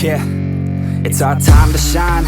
Yeah, it's our time to shine.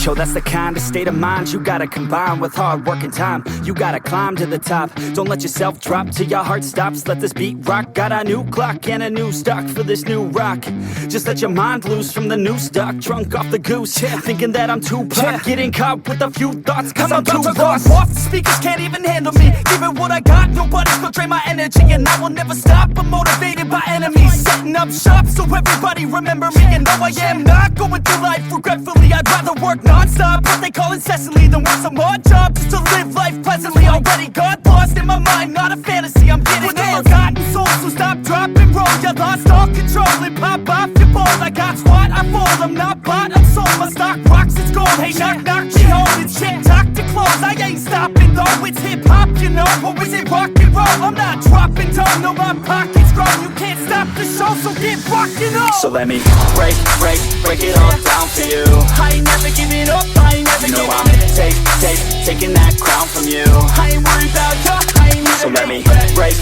Yo, that's the kind of state of mind you gotta combine with hard work and time. You gotta climb to the top. Don't let yourself drop till your heart stops. Let this beat rock. Got a new clock and a new stock for this new rock. Just let your mind loose from the new stock. Drunk off the goose, thinking that I'm too pop. Getting caught with a few thoughts cause I'm too lost. Off, the speakers can't even handle me. Giving what I got, nobody's gonna drain my energy. And I will never stop, I'm motivated by enemies. Setting up shop so everybody remember me. And though I am not going through life regretfully, I'd rather work non-stop, what they call incessantly, than work some odd job just to live life pleasantly. Already got lost in my mind, not a fantasy, I'm getting it. Forgotten soul, so stop, drop, and roll. You lost all control and pop off your ball. I got squat, I fall, I'm not bought, I'm sold. My stock rocks, it's gold. Hey, knock, knock, she home. It's shit, talk to close. I ain't stopping though, it's hip-hop, you know. Or is it rock and roll? I'm not dropping tone, no, my pocket's grown. You can't stop the show, so get rockin' on. So let me break it all down for you. I ain't never giving up, I ain't never giving up. Taking that crown from you. I ain't worried about ya, I ain't never. So let me break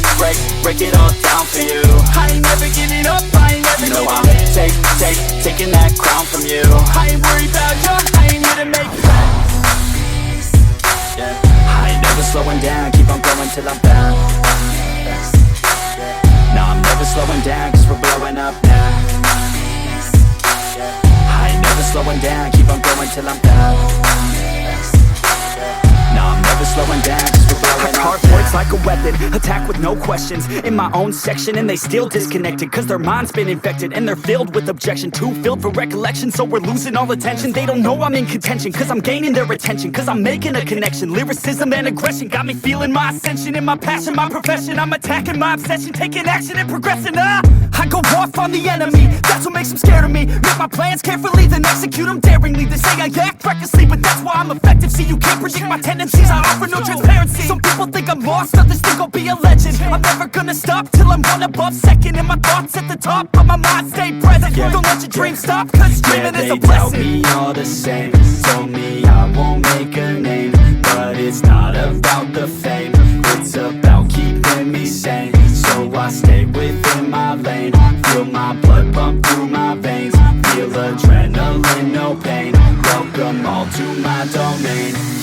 it all down for you. I ain't never giving up, I ain't never No, giving I'm up. taking that crown from you. I ain't worried about ya, I ain't here to make friends. Yeah. I ain't never slowing down, keep on going till I'm down. No, I'm never slowing down, cause we're blowing up now. I ain't never slowing down, keep on going till I'm down. No, I'm never slowing down, cause we're blowing up. Hard words like a weapon, attack with no questions. In my own section and they still disconnected, cause their mind's been infected and they're filled with objection. Too filled for recollection, so we're losing all attention. They don't know I'm in contention, cause I'm gaining their attention. Cause I'm making a connection, lyricism and aggression got me feeling my ascension. In my passion, my profession, I'm attacking my obsession. Taking action and progressing, I go off on the enemy, that's what makes them scared of me. Make my plans carefully, then execute them daringly. They say I act recklessly, but that's why I'm effective. See, you can't predict my tendencies, I offer no transparency. Some people think I'm lost, others think I'll be a legend. I'm never gonna stop till I'm one above second. And my thoughts at the top, but my mind stay present. Don't let your dreams stop, cause dreaming is a blessing. They tell me all the same, told me I won't make a name. But it's not about the fame, it's about keeping me sane. So I stay within my lane, feel my blood pump through my veins. Feel adrenaline, no pain, welcome all to my domain.